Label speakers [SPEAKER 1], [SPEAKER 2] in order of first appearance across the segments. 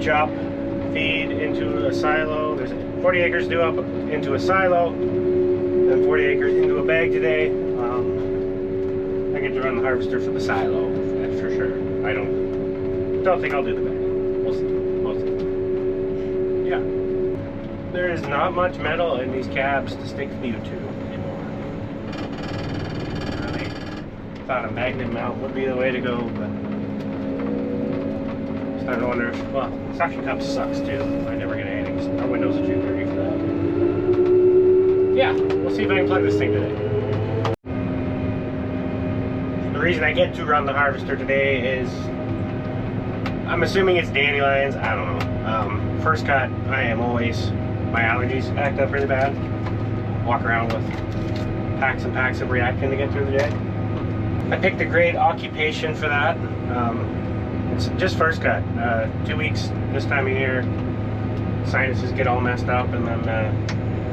[SPEAKER 1] up feed into a silo. There's 40 acres due up into a silo, and 40 acres into a bag today. I get to run the harvester for the silo, that's for sure. I don't think I'll do the bag. We'll see. Yeah. There is not much metal in these cabs to stick the to anymore. I thought a magnet mount would be the way to go, but I'm starting to wonder if, well, suction cup sucks too. I never get anything. Our windows are too dirty for that. Yeah, we'll see if I can plug this thing today. The reason I get to run the harvester today is, I'm assuming it's dandelions, I don't know. First cut, my allergies act up really bad. Walk around with packs and packs of Reactin to get through the day. I picked a great occupation for that. It's just first cut. 2 weeks this time of year, sinuses get all messed up, and then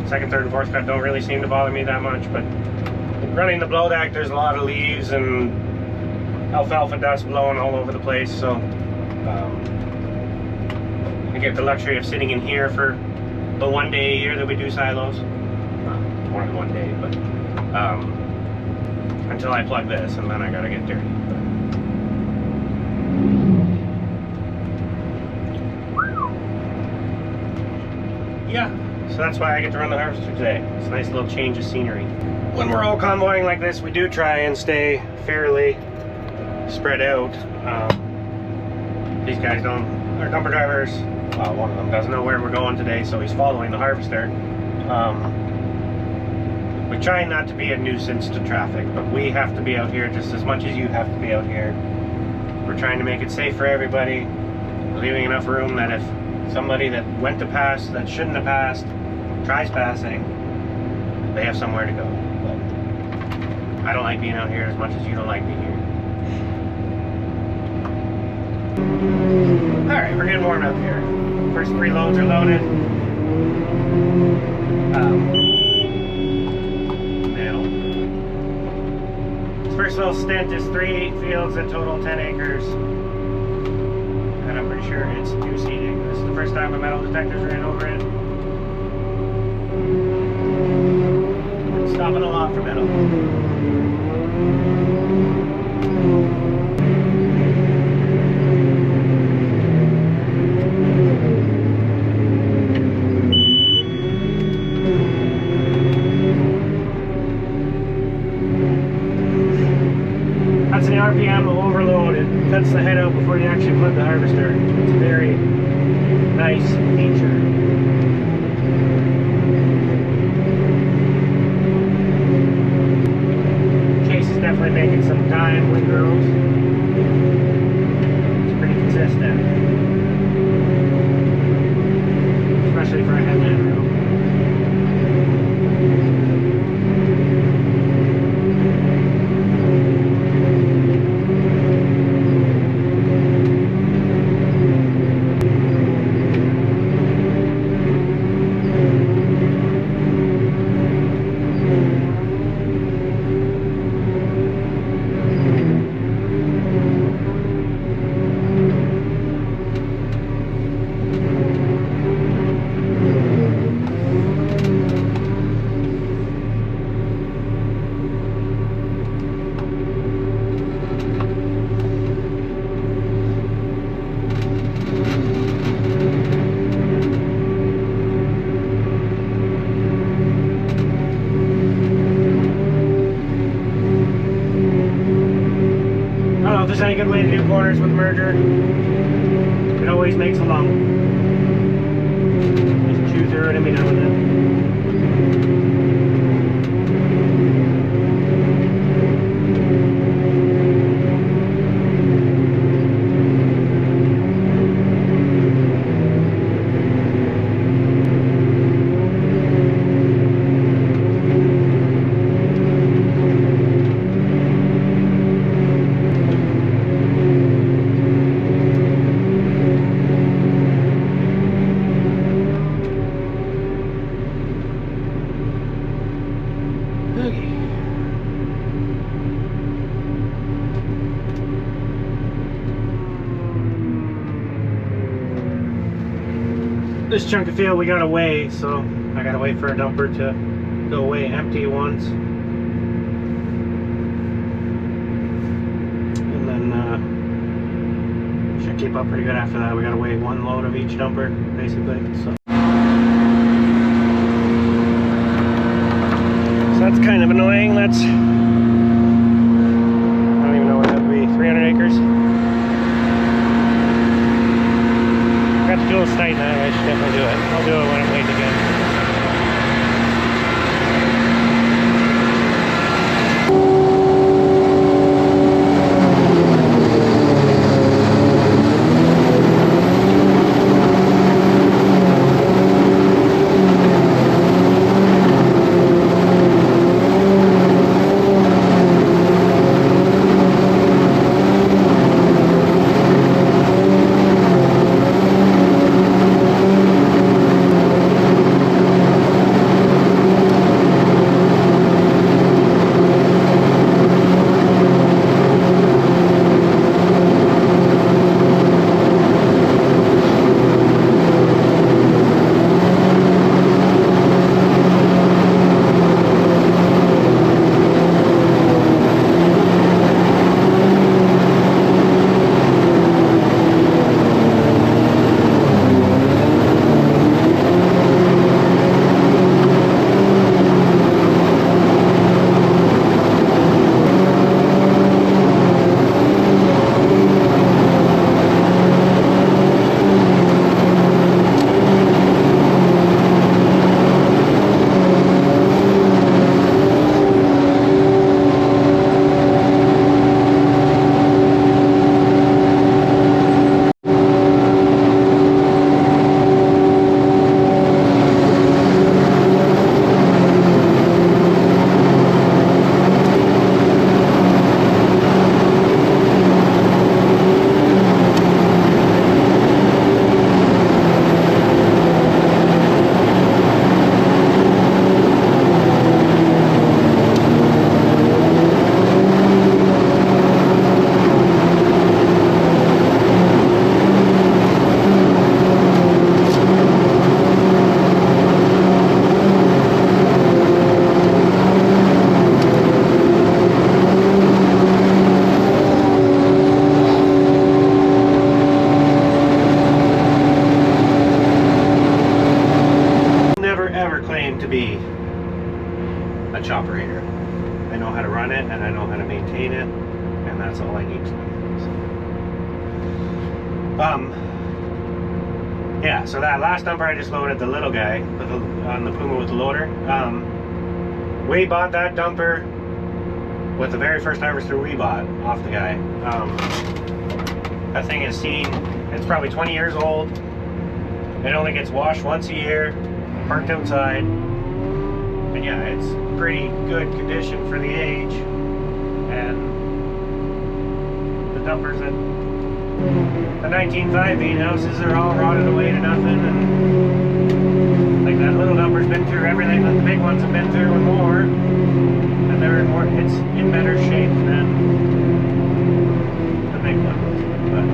[SPEAKER 1] second, third, and fourth cut don't really seem to bother me that much, but running the blow deck, there's a lot of leaves and alfalfa dust blowing all over the place, so I get the luxury of sitting in here for the 1 day a year that we do silos. More than 1 day, but until I plug this, and then I gotta get dirty. Yeah, so that's why I get to run the harvester today. It's a nice little change of scenery. When we're all convoying like this, we do try and stay fairly spread out. These guys don't, our dumper drivers, well, one of them doesn't know where we're going today, so he's following the harvester. We try not to be a nuisance to traffic, but we have to be out here just as much as you have to be out here. We're trying to make it safe for everybody, leaving enough room that if somebody that went to pass that shouldn't have passed tries passing, they have somewhere to go. But I don't like being out here as much as you don't like being here. Alright, we're getting warmed up here. First 3 loads are loaded. This first little stint is 3 fields in total, 10 acres. And I'm pretty sure it's 2 seeding. This is the first time my metal detectors ran over it. It's stopping a lot for metal. That's an RPM overload. It cuts the head out before you actually plug the harvester. It's a very nice feature. Chase is definitely making some time with girls. It's pretty consistent. Especially for a headland row. If there's any good way to do corners with merger, it always makes a lump. Just chew through it every now and then. this chunk of field we gotta weigh, so I gotta wait for a dumper to go weigh empty ones. And then should keep up pretty good after that. We gotta weigh one load of each dumper, basically. So that's kind of annoying. That's, I don't even know what that would be, 300 acres. Got the tools tight now, I should definitely do it. I'll do it when I'm waiting again. To be a chopper here. I know how to run it and I know how to maintain it, and that's all I need to know. So. Yeah, so that last dumper I just loaded, the little guy with on the Puma with the loader. We bought that dumper with the very first harvester we bought off the guy. That thing is seen, it's probably 20 years old. It only gets washed once a year, parked outside. And yeah, it's pretty good condition for the age. And the dumpers at the 19.5 bean houses are all rotted away to nothing. And like that little dumper's been through everything that the big ones have been through and more. And they're in more, it's in better shape than the big ones. But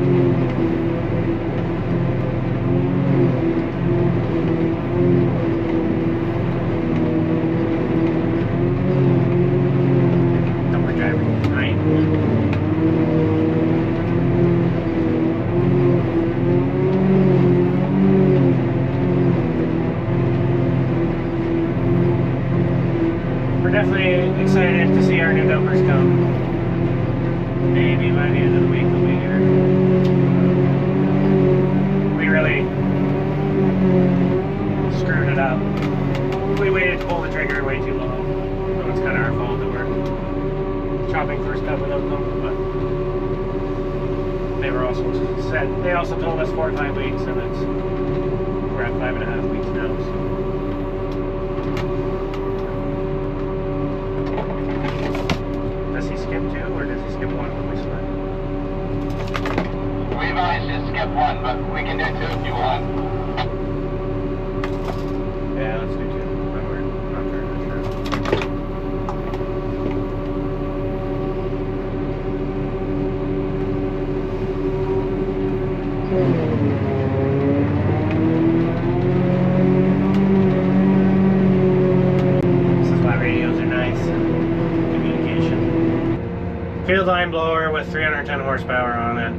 [SPEAKER 1] definitely excited to see our new dumpers come. Maybe by the end of the week they'll be here. We really screwed it up. We waited to pull the trigger way too long. So it's kind of our fault that we're chopping first cut without them. But they were also said, they also told us 4 or 5 weeks, and we're at 5.5 weeks now. So. Does he skip 2 or does he skip 1 when we split?
[SPEAKER 2] We advise to skip 1, but we can do 2 if you want.
[SPEAKER 1] Yeah, let's do 2. But we're not very sure. field line blower with 310 horsepower on it.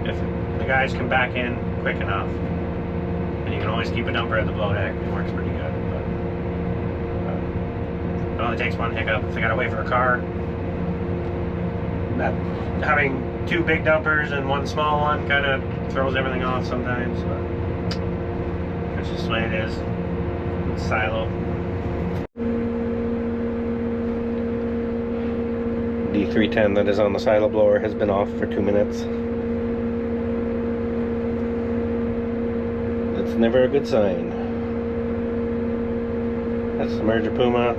[SPEAKER 1] If the guys can back in quick enough. And you can always keep a dumper at the blow deck. It works pretty good. But it only takes one hiccup. If they gotta wait for a car, that having two big dumpers and one small one kind of throws everything off sometimes. But it's just the way it is. It's silo. The 310 that is on the silo blower has been off for 2 minutes. That's never a good sign. That's the merger Puma.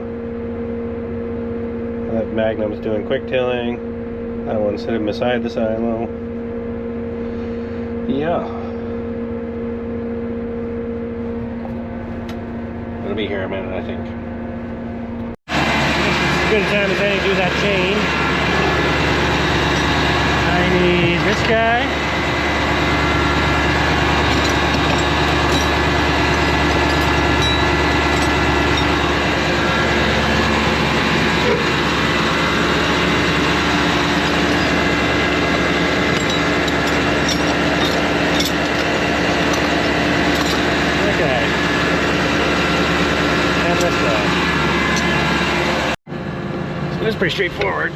[SPEAKER 1] That Magnum's doing quick tilling. That one's sitting beside the silo. Yeah. It'll be here in a minute, I think. As good a time as any to do that chain. I need this guy. It's pretty straightforward.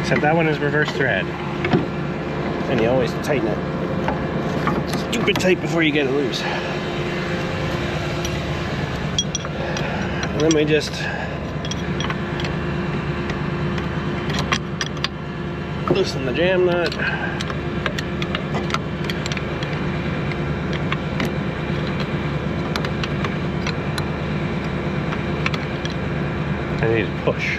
[SPEAKER 1] Except that one is reverse thread. And you always tighten it stupid tight before you get it loose. And then we just loosen the jam nut. I need to push.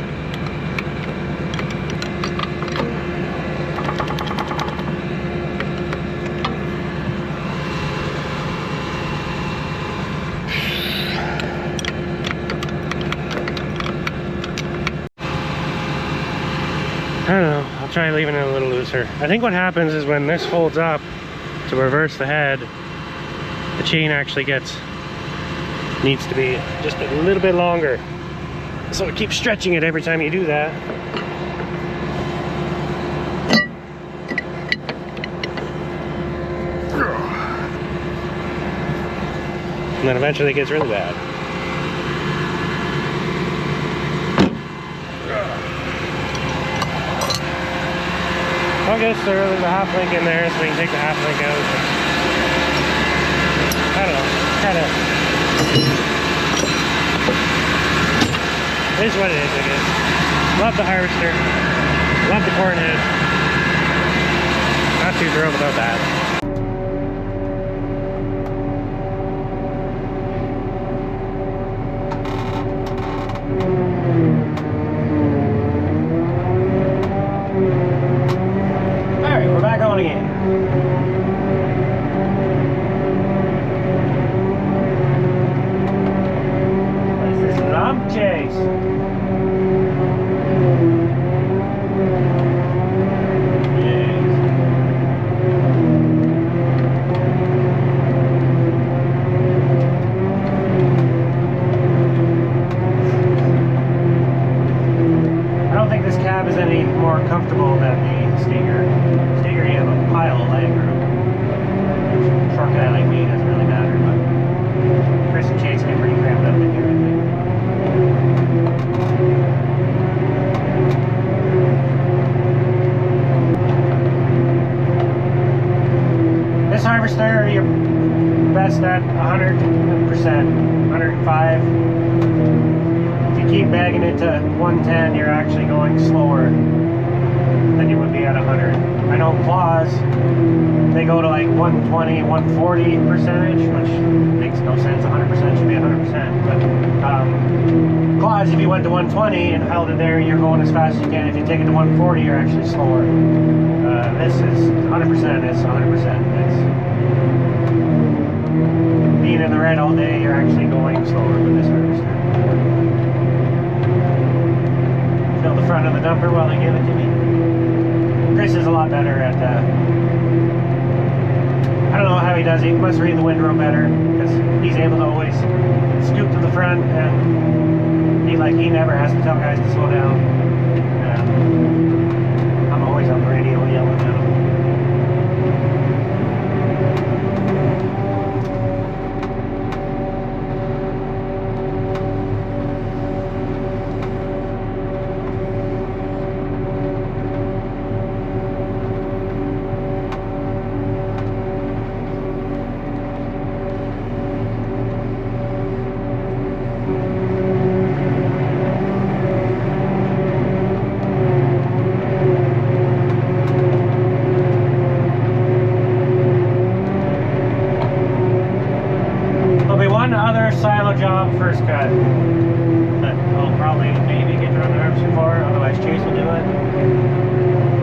[SPEAKER 1] I don't know, I'll try leaving it a little looser. I think what happens is when this folds up to reverse the head, the chain actually needs to be just a little bit longer. So it keeps stretching it every time you do that. And then eventually it gets really bad. I guess there's a half link in there, so we can take the half link out. I don't know, kind of. It is what it is, I guess. Love the harvester. Love the corn head. Not too thrilled about that. Alright, we're back on again. What is this lump chase? Is any more comfortable than the Steger. Steger, you have a pile of leg room. Short guy like me doesn't really matter, but Chris and Chase get pretty cramped up in here, I think. This harvester, you're best at 100%, 105. Keep bagging it to 110, you're actually going slower than you would be at 100. I know claws, they go to like 120, 140 percentage, which makes no sense. 100% should be 100%. But claws, if you went to 120 and held it there, you're going as fast as you can. If you take it to 140, you're actually slower. This is 100%. It's 100%. It's being in the red all day, you're actually going slower with this harvester. Fill the front of the dumper while they give it to me. Chris is a lot better at I don't know how he does it. He must read the windrow better because he's able to always scoop to the front, and he never has to tell guys to slow down. I'm always on the radio yelling at him. Silo job first cut that I'll probably maybe get to run the harvester for, otherwise Chase will do it.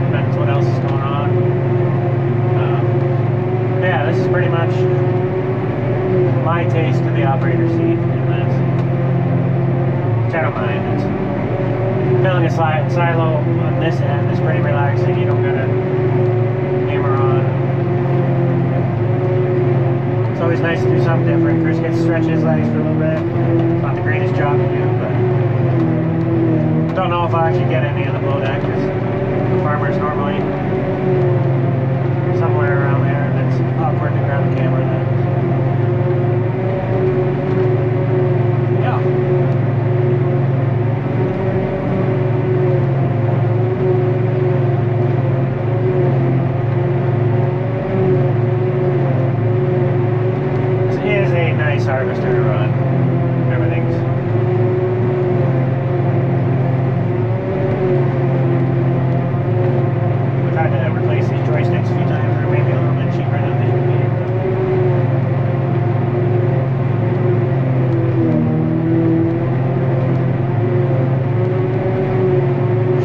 [SPEAKER 1] Depends what else is going on. Yeah, this is pretty much my taste of the operator seat in this, which I don't mind. It's filling a silo on this end is pretty relaxing. You don't gotta hammer on. It's always nice to do something different. Chris gets to stretch his legs for a little bit. It's not the greatest job to do, but don't know if I actually get any of the blow deck because the farmer's normally somewhere around there and it's awkward to grab a camera then. Yeah. Harvester to run. Everything's we've had to replace these joysticks a few times. They're maybe a little bit cheaper than they should be.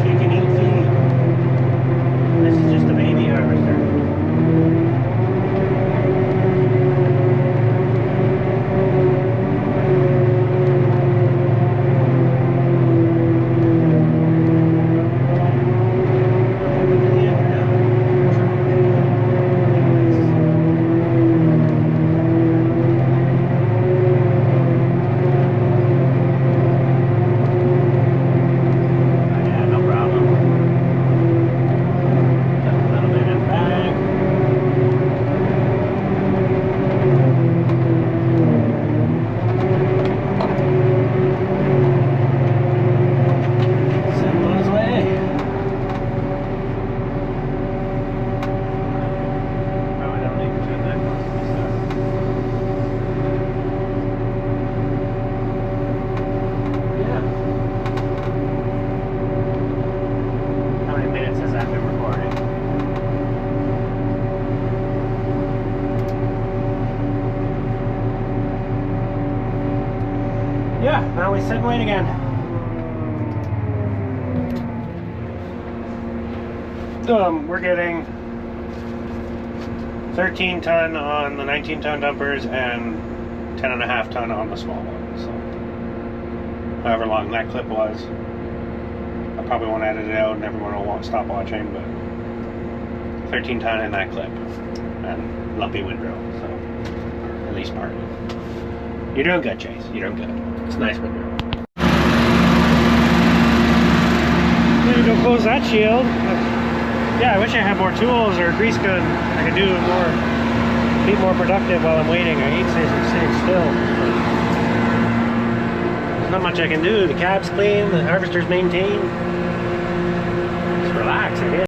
[SPEAKER 1] She can eat feed. This is just a baby harvester. Yeah, now we sit and wait again. We're getting 13 ton on the 19 ton dumpers and 10.5 ton on the small one. So, however long that clip was, I probably won't edit it out and everyone will want to stop watching, but 13 ton in that clip and lumpy windrow, so at least part of it. You're doing good, Chase. You're doing good. It's nice windrow. Maybe go close that shield. Yeah, I wish I had more tools or a grease gun. I could do more, be more productive while I'm waiting. I hate staying still. There's not much I can do. The cab's clean, the harvester's maintained. Just relax, I guess.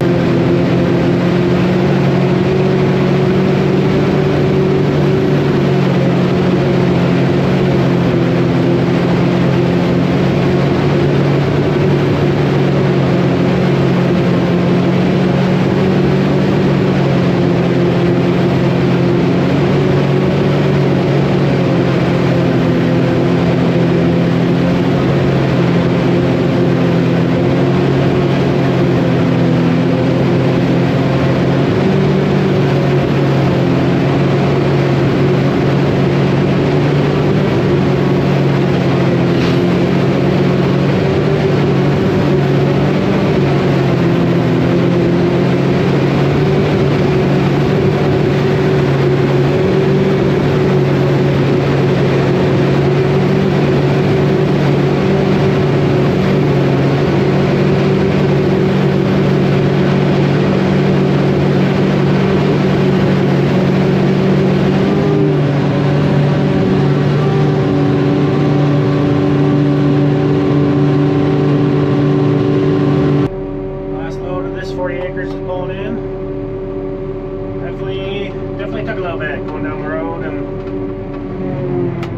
[SPEAKER 1] definitely took a little bit going down the road and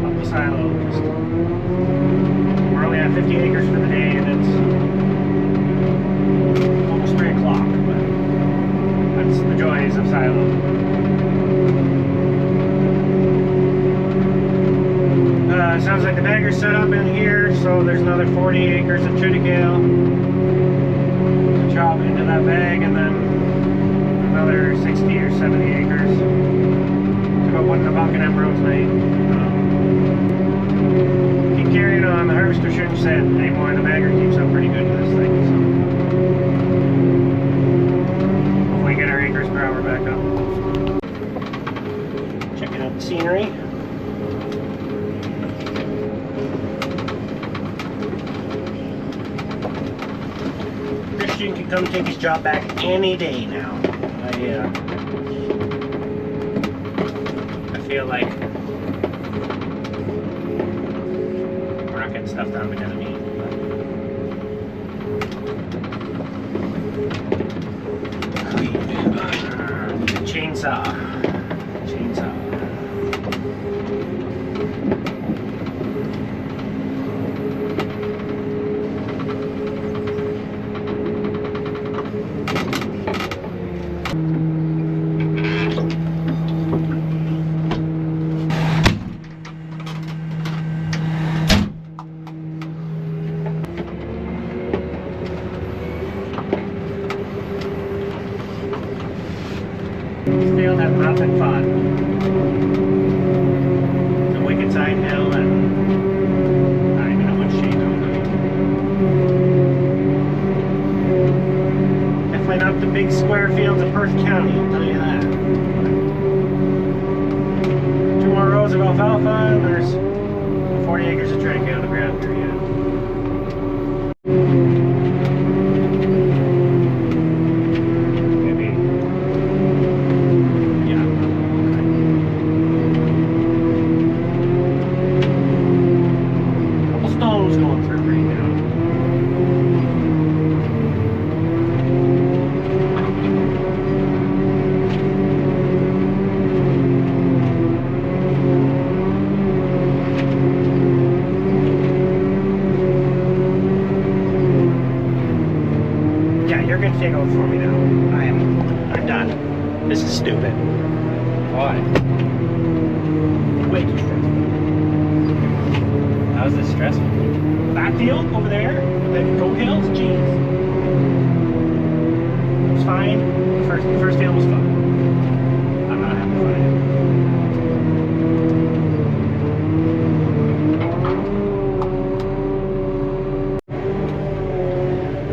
[SPEAKER 1] up the silo. Just, we're only at 50 acres for the day, and it's almost 3 o'clock. But that's the joys of silo. Sounds like the bagger's set up in here, so there's another 40 acres of triticale to chop into that bag, and then another 60 or 70 acres to go put in the bucket and row tonight. Keep carrying on. The harvester shouldn't set anymore. The bagger keeps up pretty good with this thing, so hopefully get our acres per hour back up. Checking out the scenery. Christian can come take his job back any day now. I feel like we're not getting stuff done because of me. Chainsaw. Still have not been fun. The wicked side hill, and I don't even know what shape I'm doing. Definitely not the big square fields of Perth County, I'll tell you that. 2 more rows of alfalfa, and there's 40 acres of triticale on the ground here yet. You're gonna take over for me now. I'm done. This is stupid.
[SPEAKER 3] Why?
[SPEAKER 1] Way too stressful.
[SPEAKER 3] How is this stressful?
[SPEAKER 1] That field over there, the goat hills, jeez. It was fine. The first field was fun. I'm not having fun.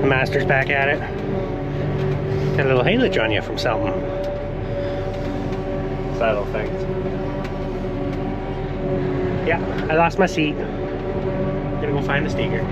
[SPEAKER 1] The master's back at it. Got a little haylage on you from something.
[SPEAKER 3] Saddle thing.
[SPEAKER 1] Yeah, I lost my seat. I'm gonna go find the steger.